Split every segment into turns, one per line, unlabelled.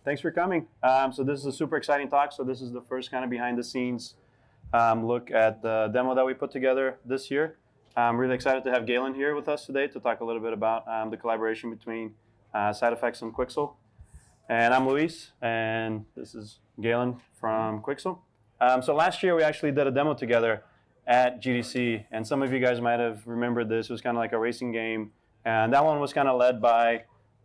Thanks for coming. So this is a super exciting talk. So this is the first kind of behind the scenes look at the demo that we put together this year. I'm really excited to have Galen here with us today to talk a little bit about the collaboration between SideFX and Quixel. And I'm Luis, and this is Galen from Quixel. So last year we actually did a demo together at GDC, and some of you guys might have remembered this. It was kind of like a racing game, and that one was kind of led by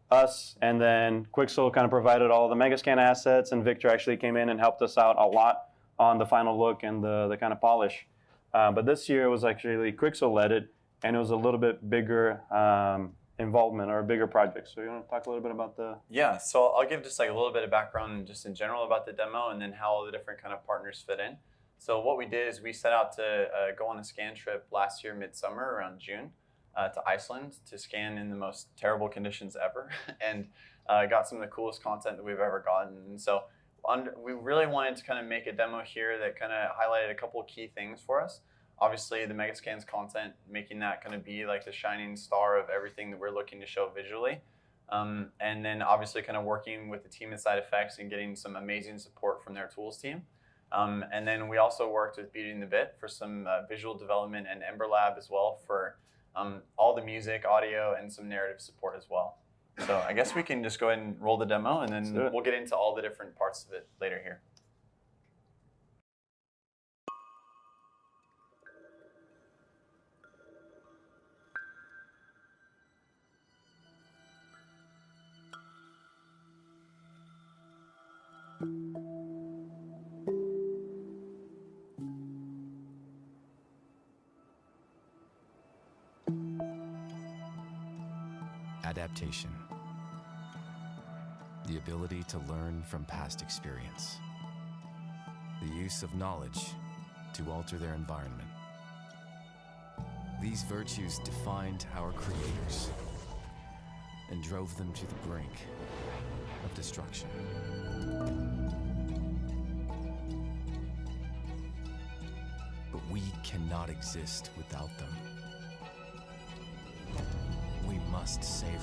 us, and then Quixel kind of provided all the Megascan assets, and Victor actually came in and helped us out a lot on the final look and the kind of polish. But this year it was actually Quixel led it, and it was a little bit bigger involvement or a bigger project. So you want to talk a little bit about the...
Yeah, so I'll give just like a little bit of background just in general about the demo and then how all the different kind of partners fit in. So what we did is we set out to go on a scan trip last year, midsummer, around June, to Iceland to scan in the most terrible conditions ever, and got some of the coolest content that we've ever gotten. And so we really wanted to kind of make a demo here that kind of highlighted a couple of key things for us. Obviously, the Megascans content, making that kind of be like the shining star of everything that we're looking to show visually. And then obviously kind of working with the team at SideFX and getting some amazing support from their tools team. And then we also worked with Beauty and the Bit for some visual development, and Ember Lab as well for all the music, audio, and some narrative support as well. So I guess we can just go ahead and roll the demo, and then we'll get into all the different parts of it later here.
Adaptation. The ability to learn from past experience. The use of knowledge to alter their environment. These virtues defined our creators and drove them to the brink of destruction. But we cannot exist without them. We must save her.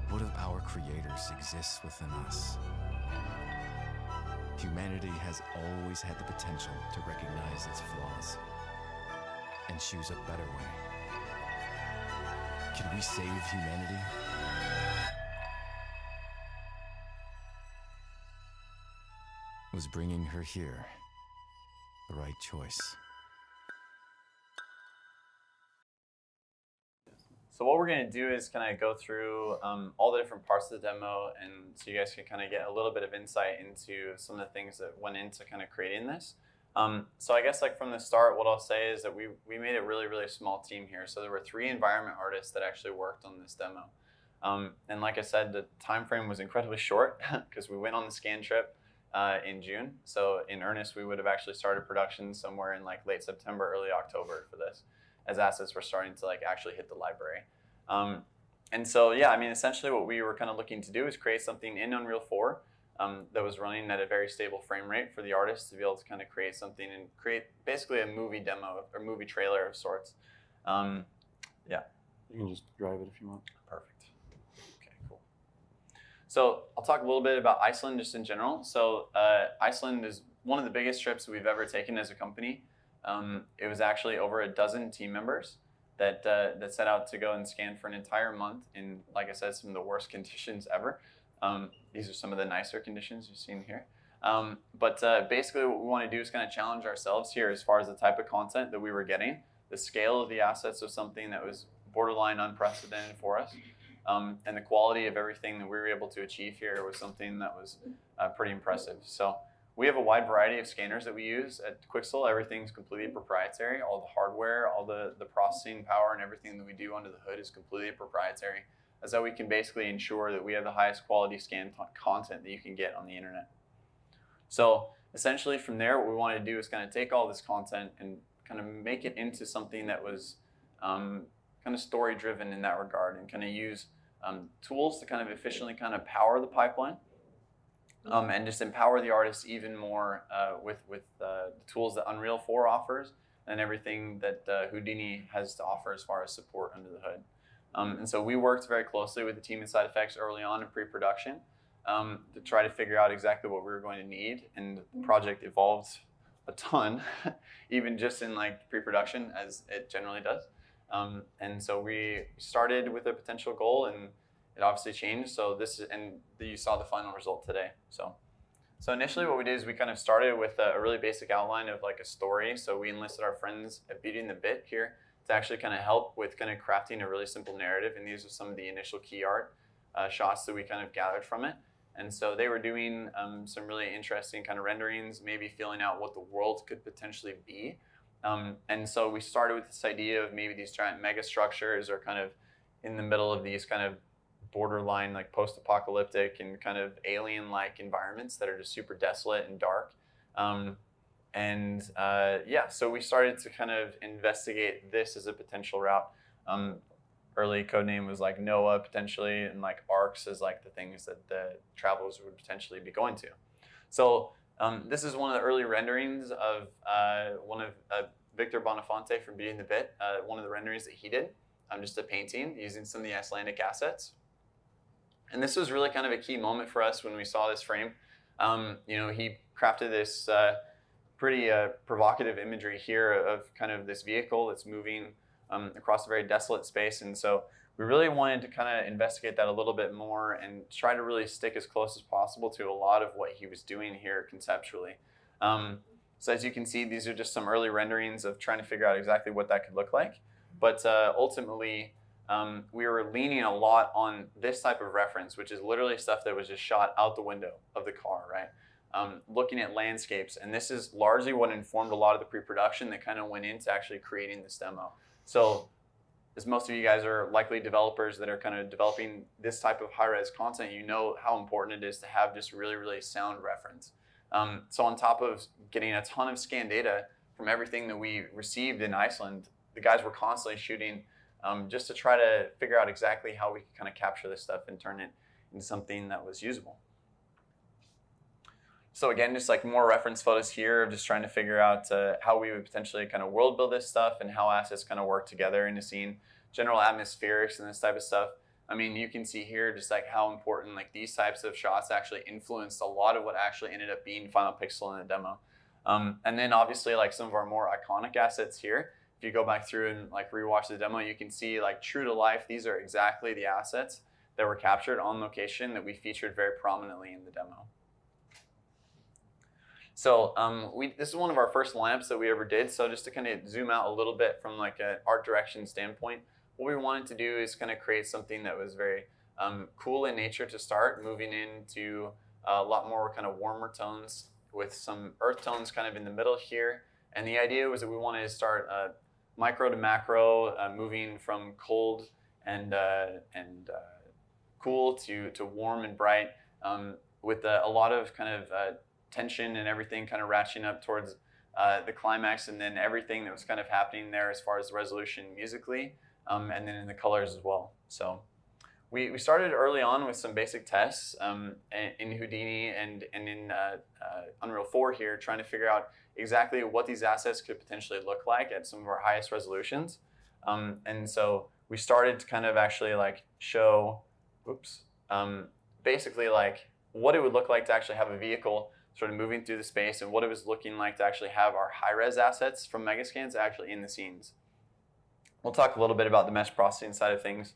What of our creators exists within us? Humanity has always had the potential to recognize its flaws and choose a better way. Can we save humanity? Was bringing her here the right choice?
So what we're going to do is kind of go through all the different parts of the demo, and so you guys can kind of get a little bit of insight into some of the things that went into kind of creating this. So I guess like from the start, what I'll say is that we made a really, really small team here. So there were 3 environment artists that actually worked on this demo. And like I said, the time frame was incredibly short because we went on the scan trip in June. So in earnest, we would have actually started production somewhere in like late September, early October for this, as assets were starting to like actually hit the library. And so, yeah, I mean, essentially what we were kind of looking to do is create something in Unreal 4 that was running at a very stable frame rate for the artists to be able to kind of create something and create basically a movie demo or movie trailer of sorts. Yeah.
You can just drive it if you want.
Perfect. Okay, cool. So I'll talk a little bit about Iceland just in general. So Iceland is one of the biggest trips we've ever taken as a company. It was actually over a dozen team members that set out to go and scan for an entire month in, like I said, some of the worst conditions ever. These are some of the nicer conditions you've seen here. But basically what we want to do is kind of challenge ourselves here as far as the type of content that we were getting, the scale of the assets of something that was borderline unprecedented for us, and the quality of everything that we were able to achieve here was something that was pretty impressive. So we have a wide variety of scanners that we use at Quixel. Everything's completely proprietary. All the hardware, all the processing power and everything that we do under the hood is completely proprietary. So we can basically ensure that we have the highest quality scan content that you can get on the internet. So essentially from there, what we want to do is kind of take all this content and kind of make it into something that was kind of story driven in that regard, and kind of use tools to kind of efficiently kind of power the pipeline, and just empower the artists even more with the tools that Unreal 4 offers and everything that Houdini has to offer as far as support under the hood. And so we worked very closely with the team in SideFX early on in pre-production to try to figure out exactly what we were going to need, and the project evolved a ton, even just in like pre-production, as it generally does. And so we started with a potential goal, and it obviously changed. So you saw the final result today. So initially what we did is we kind of started with a really basic outline of like a story. So we enlisted our friends at Beauty and the Bit here to actually kind of help with kind of crafting a really simple narrative. And these are some of the initial key art shots that we kind of gathered from it. And so they were doing some really interesting kind of renderings, maybe feeling out what the world could potentially be. And so we started with this idea of maybe these giant mega structures are kind of in the middle of these kind of borderline like post-apocalyptic and kind of alien-like environments that are just super desolate and dark. So we started to kind of investigate this as a potential route. Early codename was like Noah potentially, and like arcs as like the things that the travelers would potentially be going to. So this is one of the early renderings of one of Victor Bonafonte from Beauty and the Bit, one of the renderings that he did, just a painting using some of the Icelandic assets. And this was really kind of a key moment for us when we saw this frame. He crafted this pretty provocative imagery here of kind of this vehicle that's moving across a very desolate space. And so we really wanted to kind of investigate that a little bit more and try to really stick as close as possible to a lot of what he was doing here conceptually. So as you can see, these are just some early renderings of trying to figure out exactly what that could look like. But ultimately, we were leaning a lot on this type of reference, which is literally stuff that was just shot out the window of the car, right? Looking at landscapes. And this is largely what informed a lot of the pre-production that kind of went into actually creating this demo. So as most of you guys are likely developers that are kind of developing this type of high-res content, you know how important it is to have just really, really sound reference. So on top of getting a ton of scan data from everything that we received in Iceland, the guys were constantly shooting just to try to figure out exactly how we could kind of capture this stuff and turn it into something that was usable. So again, just like more reference photos here of just trying to figure out how we would potentially kind of world build this stuff and how assets kind of work together in a scene, general atmospherics and this type of stuff. I mean, you can see here just like how important like these types of shots actually influenced a lot of what actually ended up being Final Pixel in the demo. And then obviously like some of our more iconic assets here, if you go back through and like rewatch the demo, you can see like true to life, these are exactly the assets that were captured on location that we featured very prominently in the demo. So this is one of our first lamps that we ever did. So just to kind of zoom out a little bit from like an art direction standpoint, what we wanted to do is kind of create something that was very cool in nature to start, moving into a lot more kind of warmer tones with some earth tones kind of in the middle here. And the idea was that we wanted to start micro to macro, moving from cold and cool to warm and bright, with a lot of kind of tension and everything kind of ratcheting up towards the climax, and then everything that was kind of happening there as far as the resolution musically, and then in the colors as well. So we started early on with some basic tests in Houdini and in Unreal 4 here, trying to figure out exactly what these assets could potentially look like at some of our highest resolutions. And so we started to kind of actually like show, basically like what it would look like to actually have a vehicle sort of moving through the space, and what it was looking like to actually have our high-res assets from Megascans actually in the scenes. We'll talk a little bit about the mesh processing side of things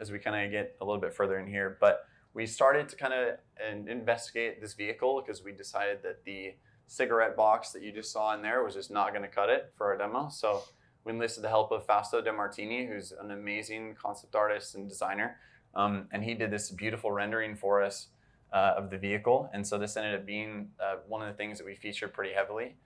as we kind of get a little bit further in here. But we started to kind of investigate this vehicle because we decided that the cigarette box that you just saw in there was just not going to cut it for our demo. So we enlisted the help of Fausto De Martini, who's an amazing concept artist and designer. And he did this beautiful rendering for us of the vehicle. And so this ended up being one of the things that we feature pretty heavily.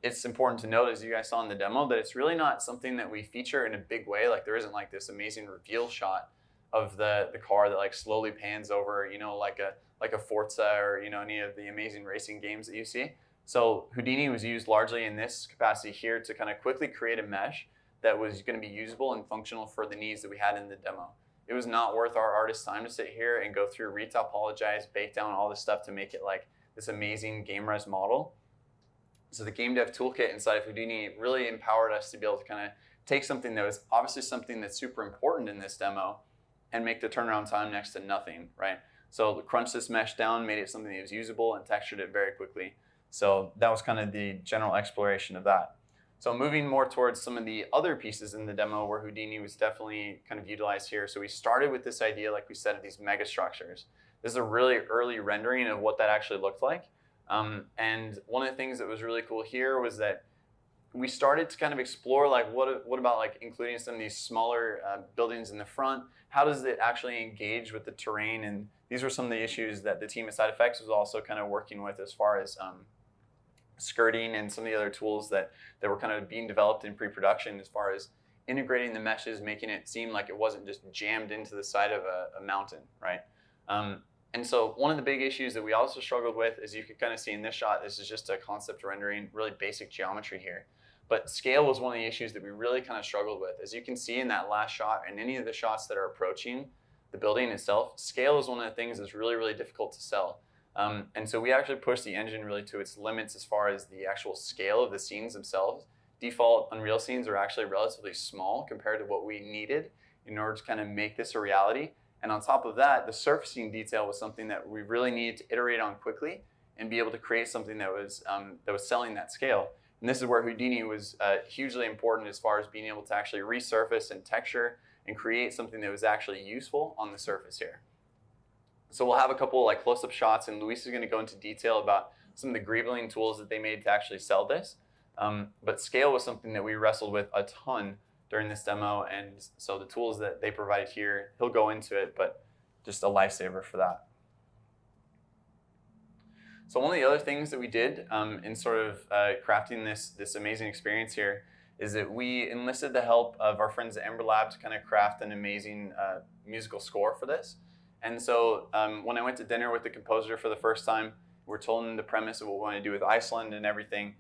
It's important to note, as you guys saw in the demo, that it's really not something that we feature in a big way. Like there isn't like this amazing reveal shot of the car that like slowly pans over, you know, like a Forza or, you know, any of the amazing racing games that you see. So Houdini was used largely in this capacity here to kind of quickly create a mesh that was going to be usable and functional for the needs that we had in the demo. It was not worth our artists' time to sit here and go through, retopologize, bake down all this stuff to make it like this amazing game res model. So the game dev toolkit inside of Houdini really empowered us to be able to kind of take something that was obviously something that's super important in this demo and make the turnaround time next to nothing, right? So crunch this mesh down, made it something that was usable and textured it very quickly. So that was kind of the general exploration of that. So moving more towards some of the other pieces in the demo where Houdini was definitely kind of utilized here. So we started with this idea, like we said, of these mega structures. This is a really early rendering of what that actually looked like. And one of the things that was really cool here was that we started to kind of explore like what about like including some of these smaller buildings in the front? How does it actually engage with the terrain? And these were some of the issues that the team at SideFX was also kind of working with as far as skirting and some of the other tools that were kind of being developed in pre-production as far as integrating the meshes, making it seem like it wasn't just jammed into the side of a mountain, right? And so one of the big issues that we also struggled with, as you could kind of see in this shot, this is just a concept rendering, really basic geometry here. But scale was one of the issues that we really kind of struggled with. As you can see in that last shot and any of the shots that are approaching the building itself, scale is one of the things that's really, really difficult to sell. And so we actually pushed the engine really to its limits as far as the actual scale of the scenes themselves. Default Unreal scenes are actually relatively small compared to what we needed in order to kind of make this a reality. And on top of that, the surfacing detail was something that we really needed to iterate on quickly and be able to create something that was selling that scale. And this is where Houdini was hugely important as far as being able to actually resurface and texture and create something that was actually useful on the surface here. So we'll have a couple like close-up shots, and Luis is going to go into detail about some of the greebling tools that they made to actually sell this. But scale was something that we wrestled with a ton during this demo, and so the tools that they provided here, he'll go into it, but just a lifesaver for that. So one of the other things that we did in sort of crafting this amazing experience here is that we enlisted the help of our friends at Ember Lab to kind of craft an amazing musical score for this. And so when I went to dinner with the composer for the first time, we're told him the premise of what we want to do with Iceland and everything.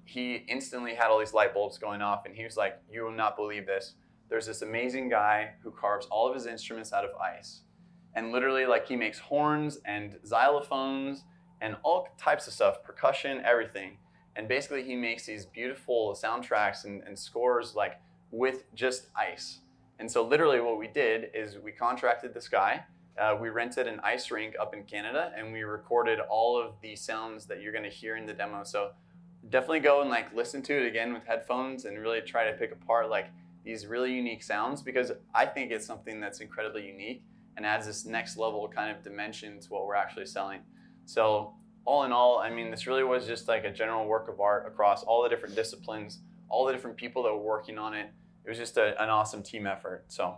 He instantly had all these light bulbs going off, and he was like, "You will not believe this. There's this amazing guy who carves all of his instruments out of ice. And literally, like, he makes horns and xylophones and all types of stuff, percussion, everything. And basically, he makes these beautiful soundtracks and scores like with just ice." And so literally what we did is we contracted this guy. We rented an ice rink up in Canada, and we recorded all of the sounds that you're going to hear in the demo. So definitely go and like listen to it again with headphones and really try to pick apart like these really unique sounds, because I think it's something that's incredibly unique and adds this next level kind of dimension to what we're actually selling. So all in all, I mean, this really was just like a general work of art across all the different disciplines, all the different people that were working on it. It was just an awesome team effort. So.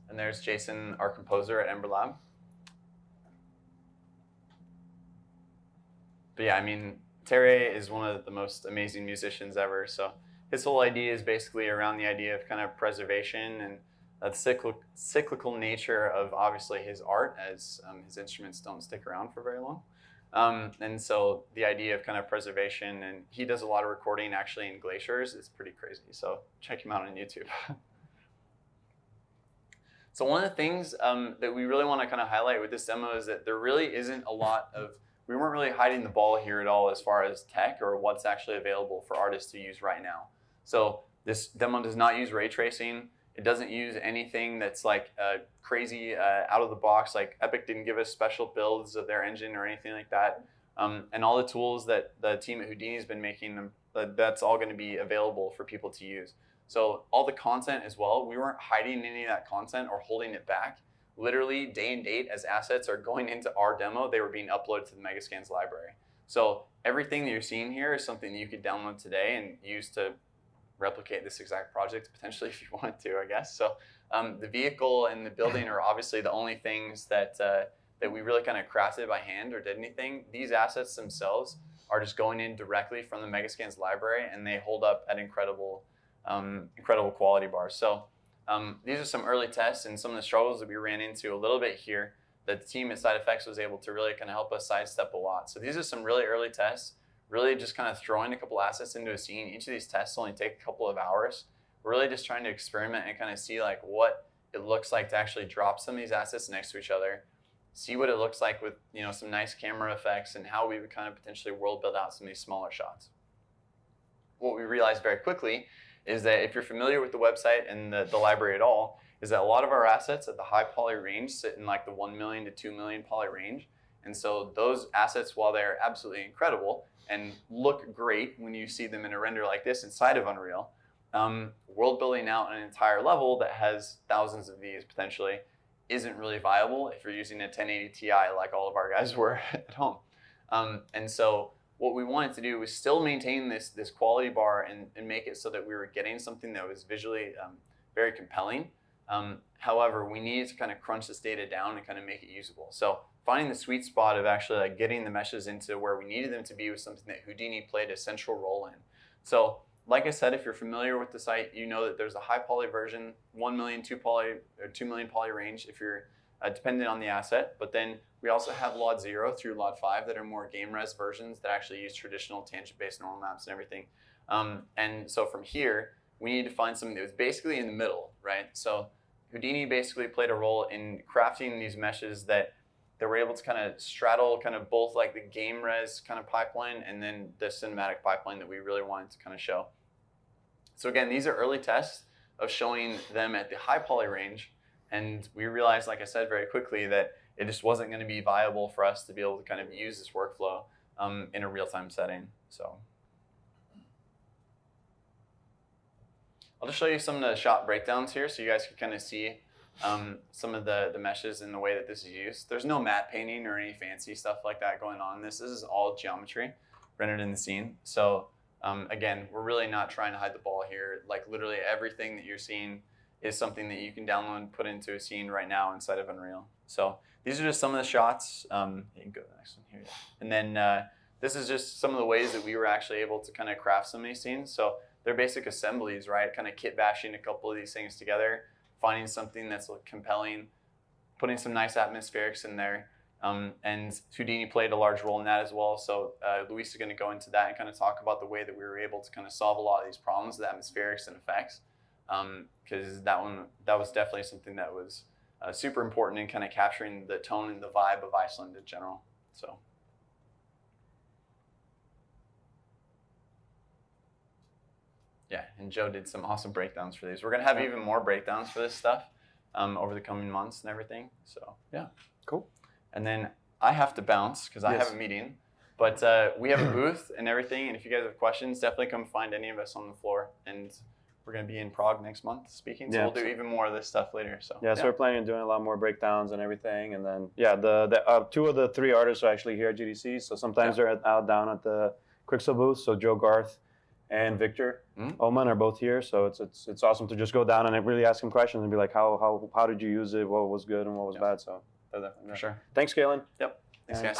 And there's Jason, our composer at Ember Lab. But yeah, I mean, Terry is one of the most amazing musicians ever. So his whole idea is basically around the idea of kind of preservation and the cyclical nature of obviously his art, as his instruments don't stick around for very long. And so the idea of kind of preservation, and he does a lot of recording actually in glaciers. It's pretty crazy. So check him out on YouTube. So one of the things that we really want to kind of highlight with this demo is that there really isn't a lot of, we weren't really hiding the ball here at all as far as tech or what's actually available for artists to use right now. So this demo does not use ray tracing. It doesn't use anything that's like crazy out of the box. Like Epic didn't give us special builds of their engine or anything like that. And all the tools that the team at Houdini has been making, that's all going to be available for people to use. So all the content as well, we weren't hiding any of that content or holding it back. Literally day and date as assets are going into our demo, they were being uploaded to the Megascans library. So everything that you're seeing here is something that you could download today and use to replicate this exact project potentially if you wanted to, I guess. So the vehicle and the building are obviously the only things that we really kind of crafted by hand or did anything. These assets themselves are just going in directly from the Megascans library, and they hold up at incredible quality bars. So these are some early tests and some of the struggles that we ran into a little bit here. that the team at SideFX was able to really kind of help us sidestep a lot. So these are some really early tests, really just kind of throwing a couple assets into a scene. Each of these tests only take a couple of hours. We're really just trying to experiment and kind of see like what it looks like to actually drop some of these assets next to each other, see what it looks like with some nice camera effects, and how we would kind of potentially world build out some of these smaller shots. What we realized very quickly is that if you're familiar with the website and the library at all, is that a lot of our assets at the high poly range sit in like the 1 million to 2 million poly range. And so those assets, while they're absolutely incredible and look great when you see them in a render like this inside of Unreal, world building out an entire level that has thousands of these potentially isn't really viable if you're using a 1080 Ti like all of our guys were at home. And so what we wanted to do was still maintain this quality bar and make it so that we were getting something that was visually very compelling. However, we needed to kind of crunch this data down and kind of make it usable. So finding the sweet spot of actually like getting the meshes into where we needed them to be was something that Houdini played a central role in. So like I said, if you're familiar with the site, you know that there's a high poly version, 1 million, 2 million poly range if you're dependent on the asset. But then we also have LOD 0 through LOD 5 that are more game res versions that actually use traditional tangent-based normal maps and everything. And so from here, we need to find something that was basically in the middle, right? So Houdini basically played a role in crafting these meshes that were able to kind of straddle kind of both like the game res kind of pipeline and then the cinematic pipeline that we really wanted to kind of show. So again, these are early tests of showing them at the high poly range. And we realized, like I said, very quickly that it just wasn't going to be viable for us to be able to kind of use this workflow in a real-time setting. So I'll just show you some of the shot breakdowns here so you guys can kind of see some of the meshes and the way that this is used. There's no matte painting or any fancy stuff like that going on. This is all geometry rendered in the scene. So again, we're really not trying to hide the ball here. Like literally everything that you're seeing is something that you can download and put into a scene right now inside of Unreal. So these are just some of the shots. You can go to the next one here. And then this is just some of the ways that we were actually able to kind of craft some of these scenes. So they're basic assemblies, right? Kind of kit bashing a couple of these things together, finding something that's compelling, putting some nice atmospherics in there. And Houdini played a large role in that as well. So Luis is going to go into that and kind of talk about the way that we were able to kind of solve a lot of these problems, the atmospherics and effects. Because that was definitely something that was super important in kind of capturing the tone and the vibe of Iceland in general. So. Yeah, and Joe did some awesome breakdowns for these. We're gonna have even more breakdowns for this stuff over the coming months and everything. So yeah, cool. And then I have to bounce because I have a meeting. But we have a booth and everything. And if you guys have questions, definitely come find any of us on the floor. And we're going to be in Prague next month speaking. So we'll do even more of this stuff later. So
so we're planning on doing a lot more breakdowns and everything. And then, the 2 of the 3 artists are actually here at GDC. So sometimes they're out down at the Quixel booth. So Joe Garth and Victor Oman are both here. So it's awesome to just go down and really ask them questions and be like, how did you use it? What was good and what was bad? So
for sure.
Thanks, Galen.
Yep. Thanks, guys.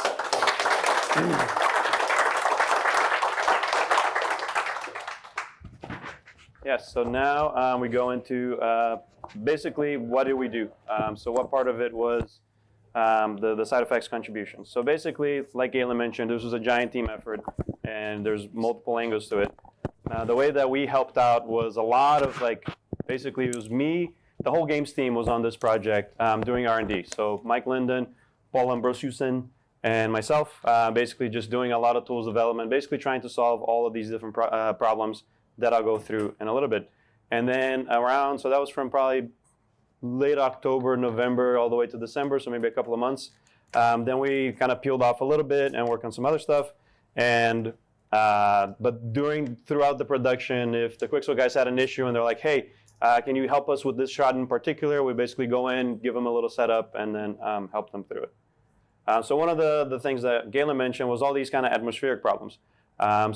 Yes, so now we go into basically what did we do? So what part of it was the SideFX contribution. So basically, like Galen mentioned, this was a giant team effort and there's multiple angles to it. The way that we helped out was a lot of basically it was me, the whole games team was on this project doing R&D. So Mike Linden, Paul Ambrosiusen, and myself basically just doing a lot of tools development, basically trying to solve all of these different problems that I'll go through in a little bit. And then so that was from probably late October, November, all the way to December, so maybe a couple of months. Then we kind of peeled off a little bit and worked on some other stuff. And but throughout the production, if the Quixel guys had an issue and they're like, hey, can you help us with this shot in particular? We basically go in, give them a little setup, and then help them through it. So one of the things that Galen mentioned was all these kind of atmospheric problems.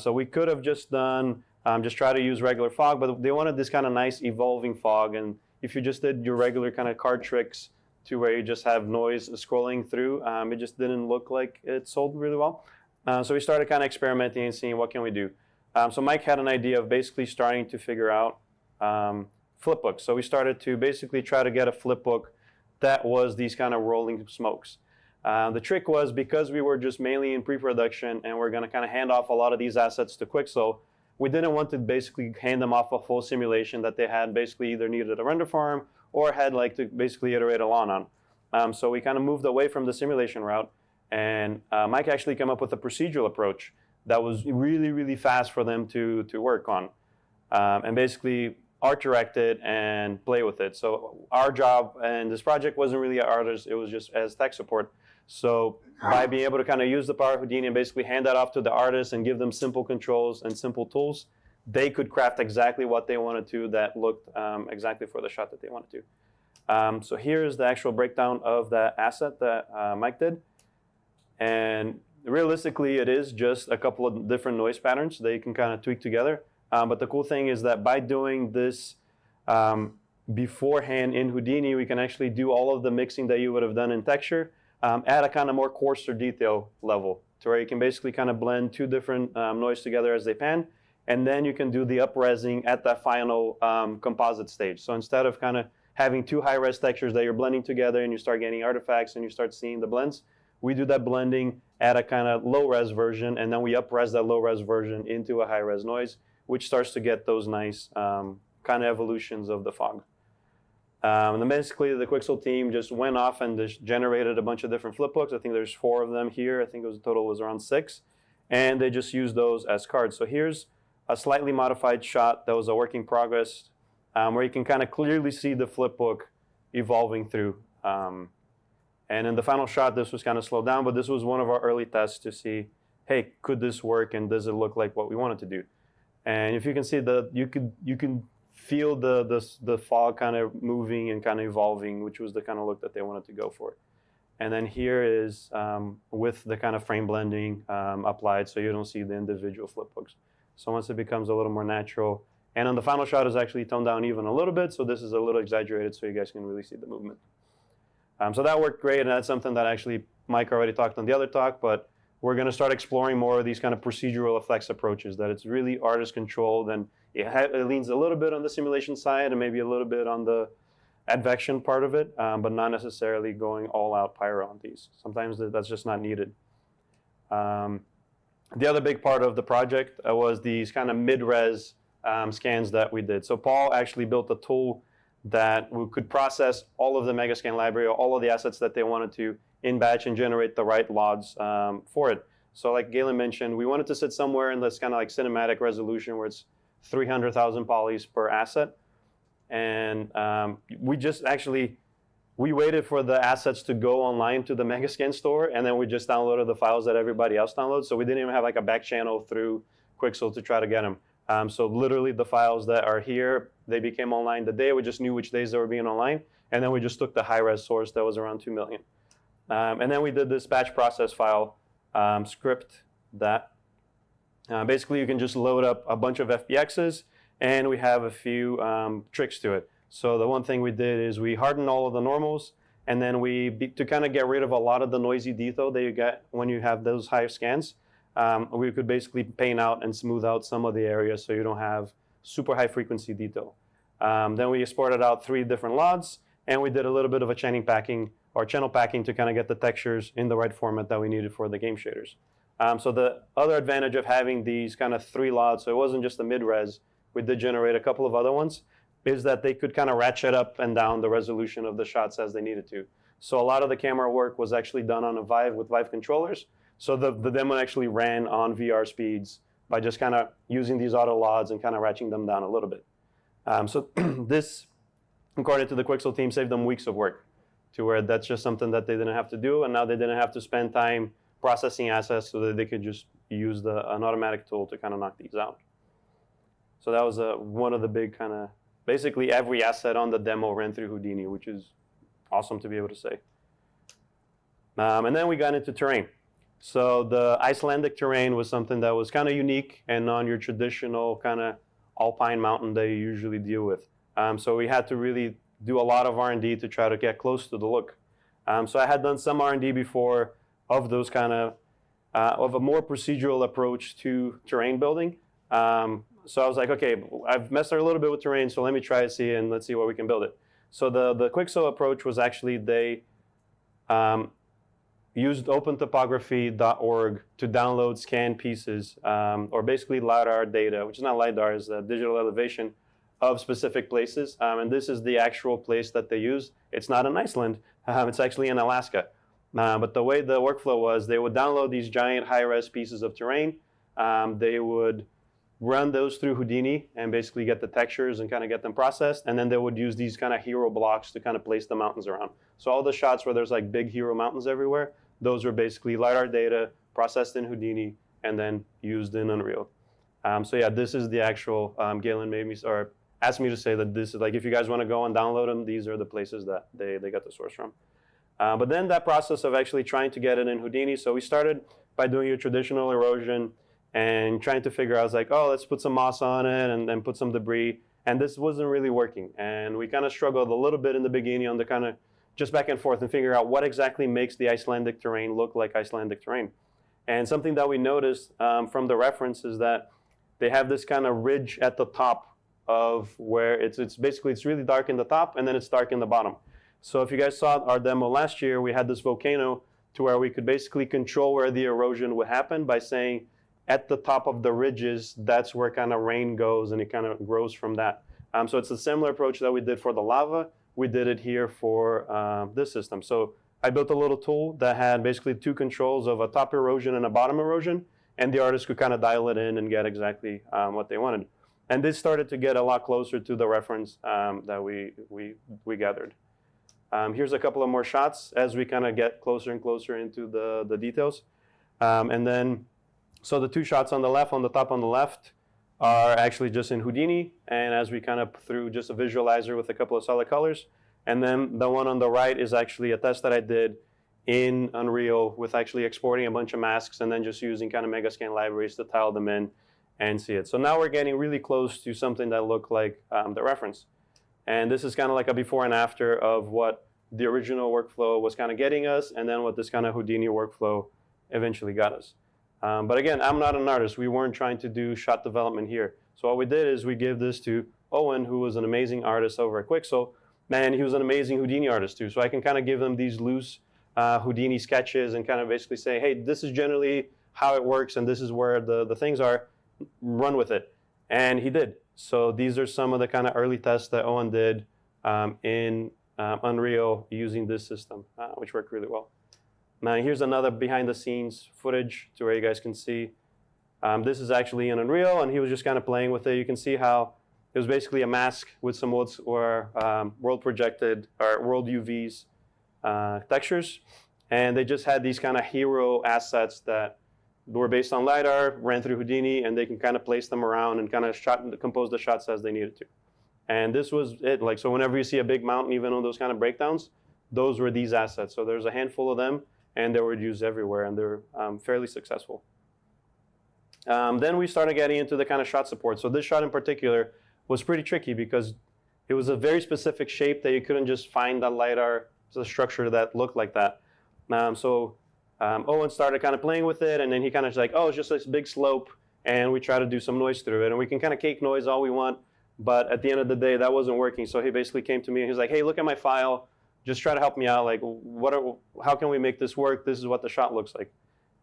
So we could have just done, just try to use regular fog, but they wanted this kind of nice evolving fog. And if you just did your regular kind of card tricks to where you just have noise scrolling through, it just didn't look like it sold really well. So we started kind of experimenting and seeing what can we do. So Mike had an idea of basically starting to figure out flipbooks. So we started to basically try to get a flipbook that was these kind of rolling smokes. The trick was, because we were just mainly in pre-production and we're going to kind of hand off a lot of these assets to Quixel, we didn't want to basically hand them off a full simulation that they had basically either needed a render farm or had like to basically iterate a lot on. So we kind of moved away from the simulation route, and Mike actually came up with a procedural approach that was really, really fast for them to work on, and basically art direct it and play with it. So our job in this project wasn't really artists, it was just as tech support. So by being able to kind of use the power of Houdini and basically hand that off to the artists and give them simple controls and simple tools, they could craft exactly what they wanted to that looked exactly for the shot that they wanted to. So here's the actual breakdown of that asset that Mike did. And realistically, it is just a couple of different noise patterns that you can kind of tweak together. But the cool thing is that by doing this beforehand in Houdini, we can actually do all of the mixing that you would have done in texture at a kind of more coarser detail level, to where you can basically kind of blend two different noise together as they pan, and then you can do the up-resing at that final composite stage. So instead of kind of having two high-res textures that you're blending together and you start getting artifacts and you start seeing the blends, we do that blending at a kind of low-res version, and then we up-res that low-res version into a high-res noise, which starts to get those nice kind of evolutions of the fog. And then basically the Quixel team just went off and just generated a bunch of different flipbooks. I think there's 4 of them here. I think the total was around 6. And they just used those as cards. So here's a slightly modified shot that was a work in progress, where you can kind of clearly see the flipbook evolving through. And in the final shot, this was kind of slowed down, but this was one of our early tests to see, hey, could this work and does it look like what we wanted to do? And if you can see, you can feel the fog kind of moving and kind of evolving, which was the kind of look that they wanted to go for. And then here is with the kind of frame blending applied, so you don't see the individual flipbooks. So once it becomes a little more natural, and on the final shot is actually toned down even a little bit, so this is a little exaggerated so you guys can really see the movement. So that worked great, and that's something that actually Mike already talked on the other talk, but we're going to start exploring more of these kind of procedural effects approaches, that it's really artist controlled, and it leans a little bit on the simulation side and maybe a little bit on the advection part of it, but not necessarily going all out pyro on these. Sometimes that's just not needed. The other big part of the project was these kind of mid-res scans that we did. So Paul actually built a tool that we could process all of the Megascan library, all of the assets that they wanted to in batch and generate the right LODs for it. So like Galen mentioned, we wanted to sit somewhere in this kind of like cinematic resolution where it's 300,000 polys per asset. And we waited for the assets to go online to the Megascan store, and then we just downloaded the files that everybody else downloads. So we didn't even have like a back channel through Quixel to try to get them. So literally the files that are here, they became online the day. We just knew which days they were being online. And then we just took the high-res source that was around 2 million. And then we did this batch process file script that basically you can just load up a bunch of FBXs, and we have a few tricks to it. So the one thing we did is we hardened all of the normals, and then to kind of get rid of a lot of the noisy detail that you get when you have those high scans, we could basically paint out and smooth out some of the areas so you don't have super high frequency detail. Then we exported out 3 different LODs, and we did a little bit of a channel packing to kind of get the textures in the right format that we needed for the game shaders. So the other advantage of having these kind of 3 LODs, so it wasn't just the mid-res, we did generate a couple of other ones, is that they could kind of ratchet up and down the resolution of the shots as they needed to. So a lot of the camera work was actually done on a Vive with Vive controllers. So the demo actually ran on VR speeds by just kind of using these auto LODs and kind of ratcheting them down a little bit. So this, according to the Quixel team, saved them weeks of work, to where that's just something that they didn't have to do, and now they didn't have to spend time processing assets, so that they could just use an automatic tool to kind of knock these out. So that was one of the big kind of, basically every asset on the demo ran through Houdini, which is awesome to be able to say. And then we got into terrain. So the Icelandic terrain was something that was kind of unique and not your traditional kind of alpine mountain that you usually deal with. So we had to really do a lot of R&D to try to get close to the look. So I had done some R&D before of those kind of a more procedural approach to terrain building. So I was like, okay, I've messed a little bit with terrain, so let me try to see and let's see where we can build it. So the Quixel approach was actually they used opentopography.org to download scanned pieces, or basically LIDAR data, which is not LIDAR, is digital elevation of specific places. And this is the actual place that they use. It's not in Iceland, it's actually in Alaska. But the way the workflow was, they would download these giant high-res pieces of terrain. They would run those through Houdini and basically get the textures and kind of get them processed. And then they would use these kind of hero blocks to kind of place the mountains around. So all the shots where there's like big hero mountains everywhere, those were basically LiDAR data processed in Houdini and then used in Unreal. So yeah, this is the actual, Galen made me, or asked me to say that this is like, if you guys want to go and download them, these are the places that they got the source from. But then that process of actually trying to get it in Houdini, so we started by doing your traditional erosion and trying to figure out, I was like, oh, let's put some moss on it and then put some debris. And this wasn't really working. And we kind of struggled a little bit in the beginning on the kind of just back and forth and figure out what exactly makes the Icelandic terrain look like Icelandic terrain. And something that we noticed from the reference is that they have this kind of ridge at the top of where it's basically, it's really dark in the top and then it's dark in the bottom. So if you guys saw our demo last year, we had this volcano to where we could basically control where the erosion would happen by saying at the top of the ridges, that's where kind of rain goes and it kind of grows from that. So it's a similar approach that we did for the lava. We did it here for this system. So I built a little tool that had basically two controls of a top erosion and a bottom erosion, and the artist could kind of dial it in and get exactly what they wanted. And this started to get a lot closer to the reference that we gathered. Here's a couple of more shots as we kind of get closer and closer into the details. And then, so the two shots on the left, on the top on the left, are actually just in Houdini, and as we kind of through just a visualizer with a couple of solid colors. And then the one on the right is actually a test that I did in Unreal with actually exporting a bunch of masks and then just using kind of Megascan libraries to tile them in and see it. So now we're getting really close to something that looked like the reference. And this is kind of like a before and after of what the original workflow was kind of getting us, and then what this kind of Houdini workflow eventually got us. But again, I'm not an artist. We weren't trying to do shot development here. So what we did is we gave this to Owen, who was an amazing artist over at Quixel, and he was an amazing Houdini artist too. So I can kind of give them these loose Houdini sketches and kind of basically say, hey, this is generally how it works and this is where the things are, run with it. And he did. So these are some of the kind of early tests that Owen did in Unreal using this system, which worked really well. Now here's another behind the scenes footage to where you guys can see. This is actually in Unreal and he was just kind of playing with it. You can see how it was basically a mask with some world projected or world UVs textures. And they just had these kind of hero assets that were based on LiDAR, ran through Houdini, and they can kind of place them around and kind of compose the shots as they needed to. And this was it. Like, so whenever you see a big mountain, even on those kind of breakdowns, those were these assets. So there's a handful of them, and they were used everywhere, and they're fairly successful. Then we started getting into the kind of shot support. So this shot in particular was pretty tricky because it was a very specific shape that you couldn't just find a LiDAR structure that looked like that. Owen started kind of playing with it, and then he kind of like, oh, it's just this big slope, and we try to do some noise through it, and we can kind of cake noise all we want, but at the end of the day, that wasn't working. So he basically came to me and he's like, hey, look at my file, just try to help me out. Like, how can we make this work? This is what the shot looks like.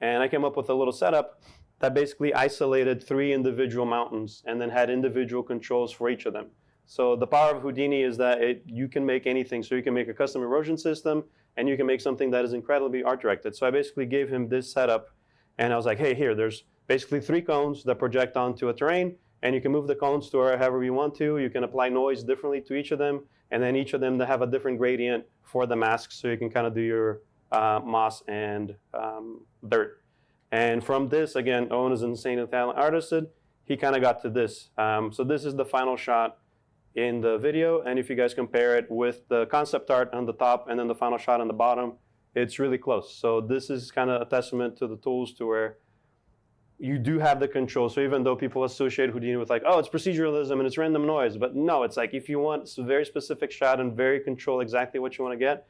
And I came up with a little setup that basically isolated 3 individual mountains and then had individual controls for each of them. So the power of Houdini is that you can make anything. So you can make a custom erosion system, and you can make something that is incredibly art directed. So I basically gave him this setup, and I was like, hey, here, there's basically 3 cones that project onto a terrain, and you can move the cones to wherever you want to. You can apply noise differently to each of them, and then each of them to have a different gradient for the masks, so you can kind of do your moss and dirt. And from this, again, Owen is an insane Italian artist. He kind of got to this. So this is the final shot in the video, and if you guys compare it with the concept art on the top and then the final shot on the bottom, it's really close. So this is kind of a testament to the tools to where you do have the control. So even though people associate Houdini with like, oh, it's proceduralism and it's random noise, but no, it's like if you want a very specific shot and very control exactly what you want to get,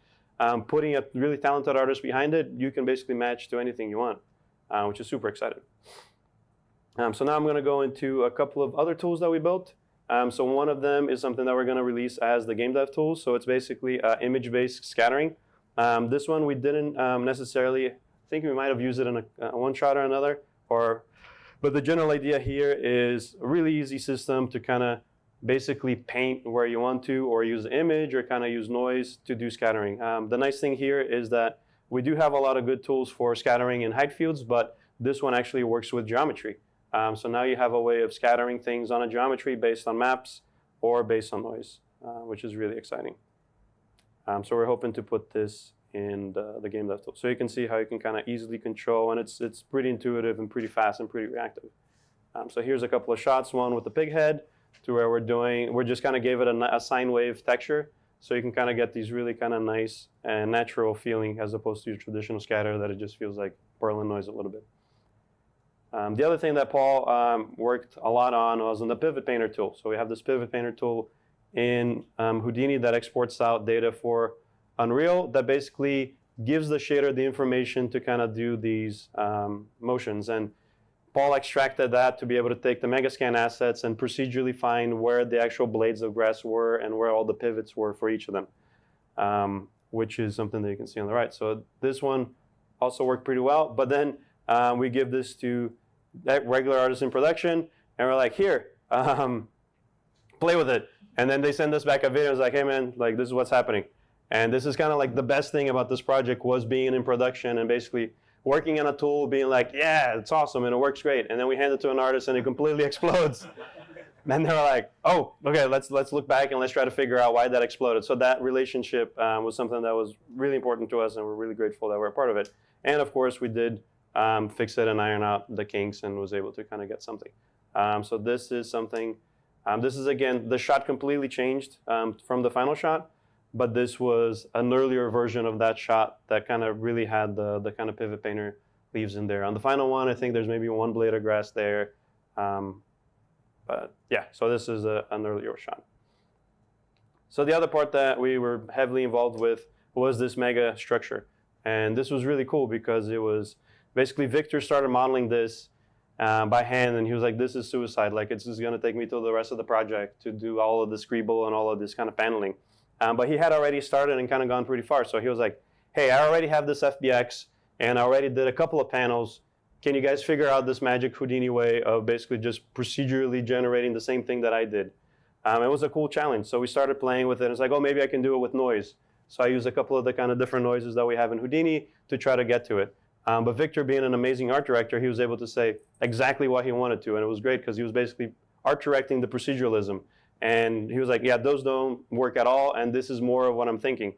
putting a really talented artist behind it, you can basically match to anything you want, which is super exciting. So now I'm going to go into a couple of other tools that we built. So one of them is something that we're going to release as the game dev tool. So it's basically image-based scattering. This one we didn't necessarily, I think we might have used it in a one shot or another, but the general idea here is a really easy system to kind of basically paint where you want to, or use image, or kind of use noise to do scattering. The nice thing here is that we do have a lot of good tools for scattering in height fields, but this one actually works with geometry. So now you have a way of scattering things on a geometry based on maps or based on noise, which is really exciting. So we're hoping to put this in the game dev tool. So you can see how you can kind of easily control, and it's pretty intuitive and pretty fast and pretty reactive. So here's a couple of shots, one with the pig head, to where we're just kind of gave it a sine wave texture. So you can kind of get these really kind of nice and natural feeling, as opposed to your traditional scatter that it just feels like Berlin noise a little bit. The other thing that Paul worked a lot on was on the pivot painter tool. So we have this pivot painter tool in Houdini that exports out data for Unreal that basically gives the shader the information to kind of do these motions. And Paul extracted that to be able to take the Megascan assets and procedurally find where the actual blades of grass were and where all the pivots were for each of them, which is something that you can see on the right. So this one also worked pretty well. But then we give this to regular artists in production, and we're like, here, play with it. And then they send us back a video. It's like, hey man, like this is what's happening. And this is kind of like the best thing about this project was being in production and basically working on a tool, being like, yeah, it's awesome and it works great. And then we hand it to an artist and it completely explodes. And they're like, oh, okay, let's look back and let's try to figure out why that exploded. So that relationship was something that was really important to us, and we're really grateful that we're a part of it. And of course, we did fix it and iron out the kinks and was able to kind of get something. So this is something, this is again, the shot completely changed from the final shot, but this was an earlier version of that shot that kind of really had the kind of pivot painter leaves in there. On the final one, I think there's maybe one blade of grass there. But yeah, so this is an earlier shot. So the other part that we were heavily involved with was this mega structure. And this was really cool because it was basically Victor started modeling this by hand, and he was like, this is suicide. Like, it's just gonna take me till the rest of the project to do all of the scribble and all of this kind of paneling. But he had already started and kind of gone pretty far. So he was like, hey, I already have this FBX and I already did a couple of panels. Can you guys figure out this magic Houdini way of basically just procedurally generating the same thing that I did? It was a cool challenge. So we started playing with it. It's like, oh, maybe I can do it with noise. So I used a couple of the kind of different noises that we have in Houdini to try to get to it. But Victor, being an amazing art director, he was able to say exactly what he wanted to. And it was great because he was basically art directing the proceduralism. And he was like, yeah, those don't work at all. And this is more of what I'm thinking.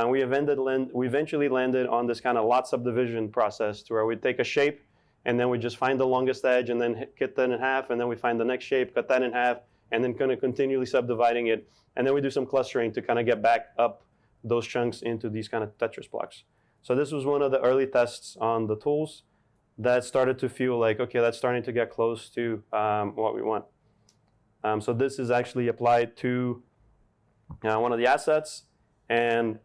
We eventually landed on this kind of lot subdivision process to where we take a shape and then we just find the longest edge and then cut that in half. And then we find the next shape, cut that in half, and then kind of continually subdividing it. And then we do some clustering to kind of get back up those chunks into these kind of Tetris blocks. So this was one of the early tests on the tools that started to feel like, okay, that's starting to get close to what we want. So this is actually applied to one of the assets. And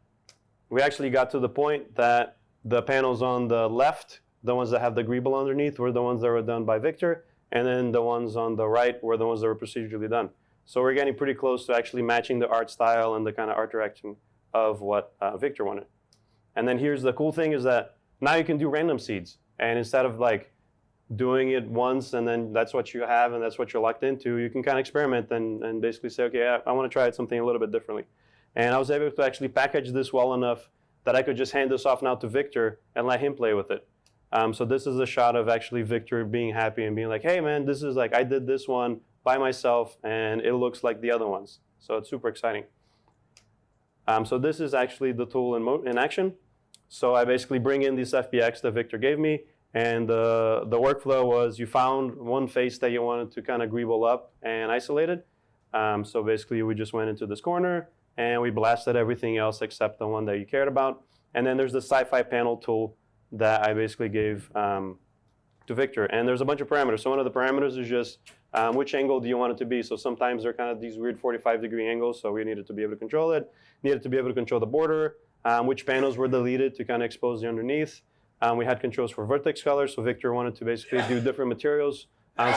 we actually got to the point that the panels on the left, the ones that have the greeble underneath, were the ones that were done by Victor. And then the ones on the right were the ones that were procedurally done. So we're getting pretty close to actually matching the art style and the kind of art direction of what Victor wanted. And then here's the cool thing is that now you can do random seeds. And instead of like doing it once and then that's what you have and that's what you're locked into, you can kind of experiment and basically say, okay, I want to try something a little bit differently. And I was able to actually package this well enough that I could just hand this off now to Victor and let him play with it. So this is a shot of actually Victor being happy and being like, hey man, this is like, I did this one by myself and it looks like the other ones. So it's super exciting. So this is actually the tool in action. So I basically bring in this FBX that Victor gave me, and the workflow was you found one face that you wanted to kind of greeble up and isolate it. So basically we just went into this corner and we blasted everything else except the one that you cared about. And then there's the SciFi panel tool that I basically gave to Victor. And there's a bunch of parameters. So one of the parameters is just which angle do you want it to be? So sometimes they're kind of these weird 45-degree angles, so we needed to be able to control it. Needed to be able to control the border, which panels were deleted to kind of expose the underneath. We had controls for vertex color, so Victor wanted to basically do different materials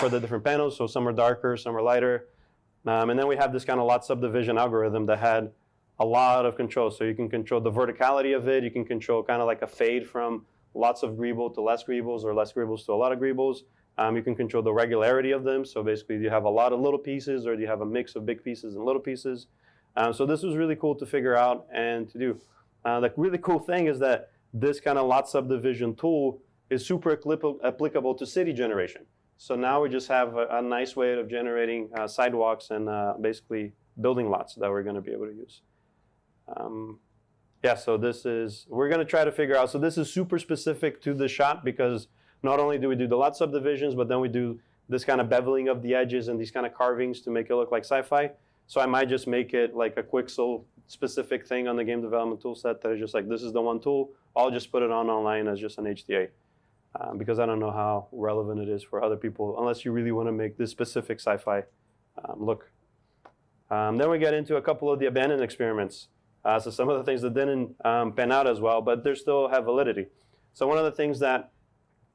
for the different panels. So some are darker, some are lighter. And then we have this kind of lot subdivision algorithm that had a lot of control. So you can control the verticality of it. You can control kind of like a fade from lots of greeble to less greebles, or less greebles to a lot of greebles. You can control the regularity of them. So basically, do you have a lot of little pieces, or do you have a mix of big pieces and little pieces? So this was really cool to figure out and to do. The really cool thing is that this kind of lot subdivision tool is super applicable to city generation. So now we just have a nice way of generating sidewalks and basically building lots that we're going to be able to use. Yeah, so we're going to try to figure out, so this is super specific to the shot, because not only do we do the lot subdivisions, but then we do this kind of beveling of the edges and these kind of carvings to make it look like sci-fi. So I might just make it like a Quixel specific thing on the game development tool set that is just like, this is the one tool. I'll just put it on online as just an HDA. Because I don't know how relevant it is for other people, unless you really want to make this specific sci-fi look. Then we get into a couple of the abandoned experiments. So some of the things that didn't pan out as well, but they still have validity. So one of the things that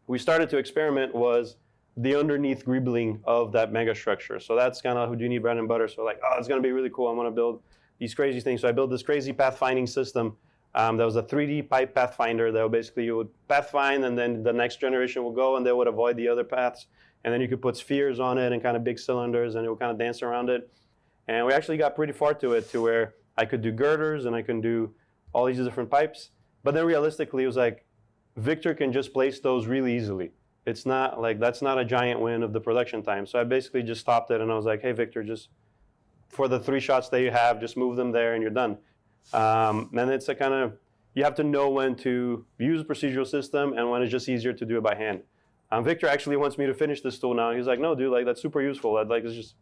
we started to experiment was the underneath greebling of that mega structure. So that's kind of Houdini bread and butter. So like, oh, it's going to be really cool. I'm going to build these crazy things. So I built this crazy pathfinding system. That was a 3D pipe pathfinder that basically you would pathfind, and then the next generation will go and they would avoid the other paths. And then you could put spheres on it and kind of big cylinders, and it would kind of dance around it. And we actually got pretty far to it, to where I could do girders and I can do all these different pipes. But then realistically, it was like, Victor can just place those really easily. It's not like, that's not a giant win of the production time. So I basically just stopped it and I was like, hey, Victor, just for the 3 shots that you have, just move them there and you're done. And it's a kind of, you have to know when to use a procedural system and when it's just easier to do it by hand. Victor actually wants me to finish this tool now. He's like, no, dude, like that's super useful. I'd like to just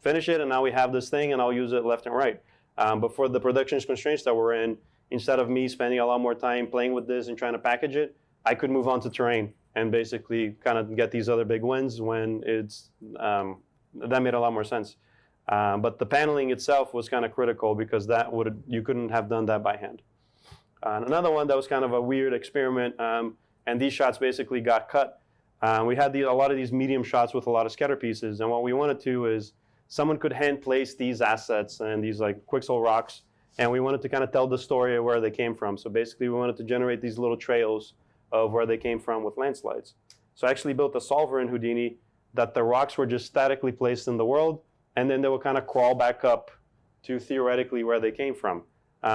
finish it, and now we have this thing and I'll use it left and right. But for the production constraints that we're in, instead of me spending a lot more time playing with this and trying to package it, I could move on to terrain and basically kind of get these other big wins when it's, that made a lot more sense. But the paneling itself was kind of critical, because you couldn't have done that by hand. Another one that was kind of a weird experiment, and these shots basically got cut. We had a lot of these medium shots with a lot of scatter pieces, and what we wanted to is someone could hand place these assets and these like Quixel rocks, and we wanted to kind of tell the story of where they came from. So basically we wanted to generate these little trails of where they came from with landslides. So I actually built a solver in Houdini that the rocks were just statically placed in the world, and then they will kind of crawl back up to theoretically where they came from.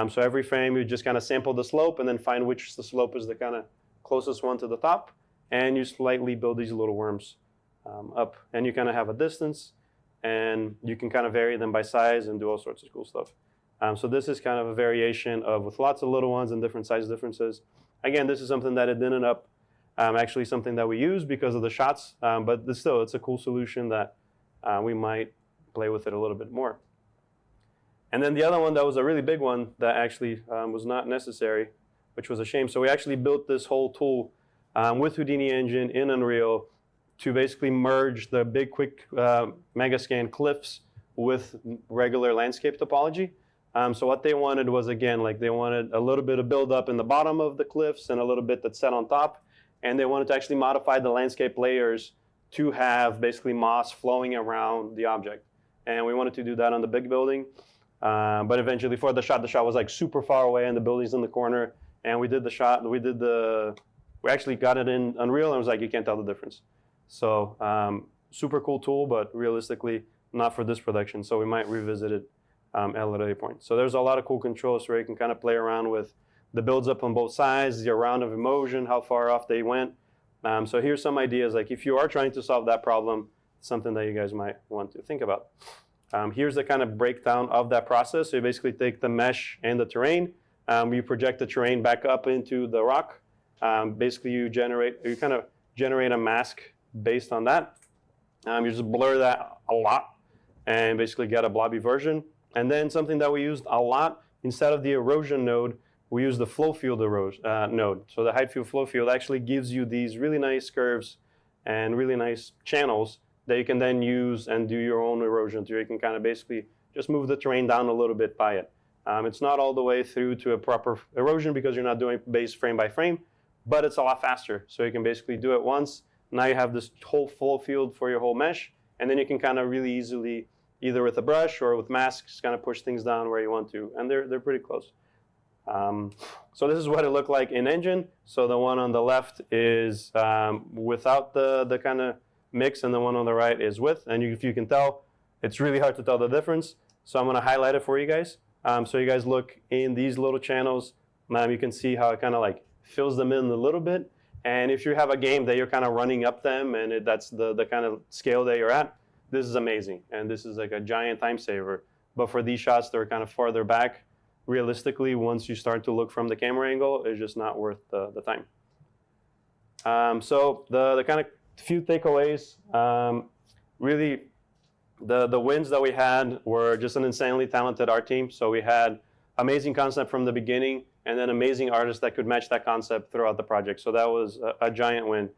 So every frame you just kind of sample the slope and then find which the slope is the kind of closest one to the top, and you slightly build these little worms up. And you kind of have a distance, and you can kind of vary them by size and do all sorts of cool stuff. So this is kind of a variation of with lots of little ones and different size differences. Again, this is something that it didn't end up actually something that we use because of the shots, but still it's a cool solution that we might play with it a little bit more. And then the other one that was a really big one that actually was not necessary, which was a shame. So we actually built this whole tool with Houdini Engine in Unreal to basically merge the big quick Megascan cliffs with regular landscape topology. So what they wanted was, again, like they wanted a little bit of build up in the bottom of the cliffs and a little bit that's set on top. And they wanted to actually modify the landscape layers to have basically moss flowing around the object. And we wanted to do that on the big building. But eventually for the shot was like super far away and the building's in the corner. And we did the shot, we actually got it in Unreal and it was like, you can't tell the difference. So super cool tool, but realistically not for this production. So we might revisit it at a later point. So there's a lot of cool controls where you can kind of play around with the builds up on both sides, your round of emotion, how far off they went. So here's some ideas, like if you are trying to solve that problem, something that you guys might want to think about. Here's the kind of breakdown of that process. So you basically take the mesh and the terrain, you project the terrain back up into the rock. Basically you kind of generate a mask based on that. You just blur that a lot and basically get a blobby version. And then something that we used a lot, instead of the erosion node, we use the flow field node. So the height field flow field actually gives you these really nice curves and really nice channels that you can then use and do your own erosion to. You can kind of basically just move the terrain down a little bit by it. It's not all the way through to a proper erosion because you're not doing base frame by frame, but it's a lot faster. So you can basically do it once. Now you have this whole flow field for your whole mesh, and then you can kind of really easily either with a brush or with masks, kind of push things down where you want to, and they're pretty close. So this is what it looked like in Engine. So the one on the left is without the kind of mix, and the one on the right is with. And if you can tell, it's really hard to tell the difference. So I'm going to highlight it for you guys. So you guys look in these little channels. You can see how it kind of like fills them in a little bit. And if you have a game that you're kind of running up them, and that's the kind of scale that you're at, this is amazing. And this is like a giant time saver. But for these shots that are kind of farther back, realistically, once you start to look from the camera angle, it's just not worth the time. So the kind of few takeaways, really the wins that we had were just an insanely talented art team. So we had amazing concept from the beginning, and then amazing artists that could match that concept throughout the project. So that was a giant win.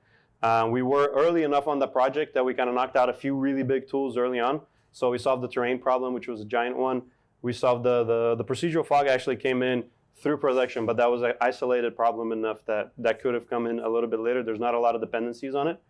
We were early enough on the project that we kind of knocked out a few really big tools early on. So we solved the terrain problem, which was a giant one. We solved the procedural fog actually came in through production, but that was an isolated problem enough that could have come in a little bit later. There's not a lot of dependencies on it.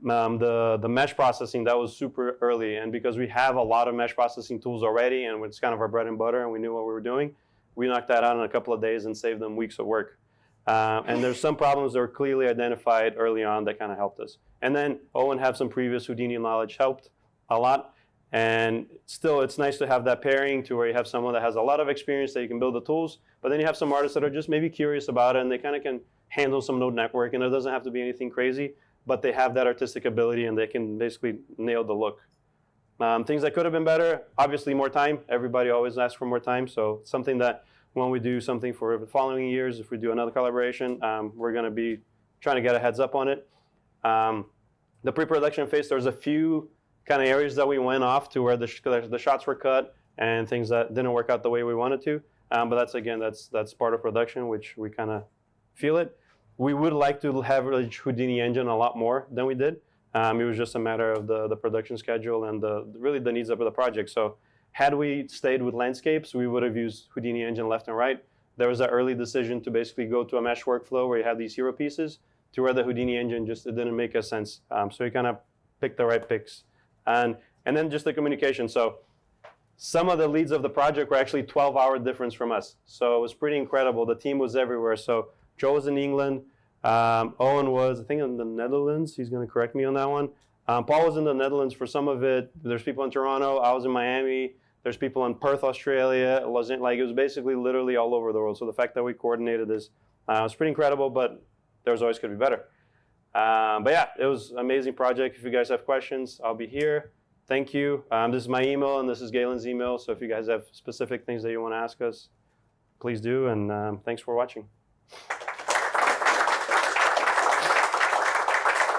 The mesh processing, that was super early, and because we have a lot of mesh processing tools already, and it's kind of our bread and butter, and we knew what we were doing, we knocked that out in a couple of days and saved them weeks of work. And there's some problems that were clearly identified early on that kind of helped us. And then Owen have some previous Houdini knowledge helped a lot. And still, it's nice to have that pairing to where you have someone that has a lot of experience that you can build the tools, but then you have some artists that are just maybe curious about it, and they kind of can handle some node network, and it doesn't have to be anything crazy, but they have that artistic ability, and they can basically nail the look. Things that could have been better, obviously more time. Everybody always asks for more time, so something that when we do something for the following years, if we do another collaboration, we're going to be trying to get a heads up on it. The pre-production phase, there's a few kind of areas that we went off to where the shots were cut and things that didn't work out the way we wanted to. But that's, again, that's part of production, which we kind of feel it. We would like to have Houdini Engine a lot more than we did. It was just a matter of the production schedule and really the needs of the project. So had we stayed with landscapes, we would have used Houdini Engine left and right. There was an early decision to basically go to a mesh workflow where you have these hero pieces, to where the Houdini Engine just it didn't make a sense. So we kind of picked the right picks. And then just the communication. So some of the leads of the project were actually 12-hour difference from us. So it was pretty incredible. The team was everywhere. So Joe was in England. Owen was, I think, in the Netherlands. He's going to correct me on that one. Paul was in the Netherlands for some of it. There's people in Toronto. I was in Miami. There's people in Perth, Australia. It was basically literally all over the world. So the fact that we coordinated this was pretty incredible, but there's always could be better. But yeah, it was an amazing project. If you guys have questions, I'll be here. Thank you. This is my email, and this is Galen's email. So if you guys have specific things that you want to ask us, please do. And thanks for watching.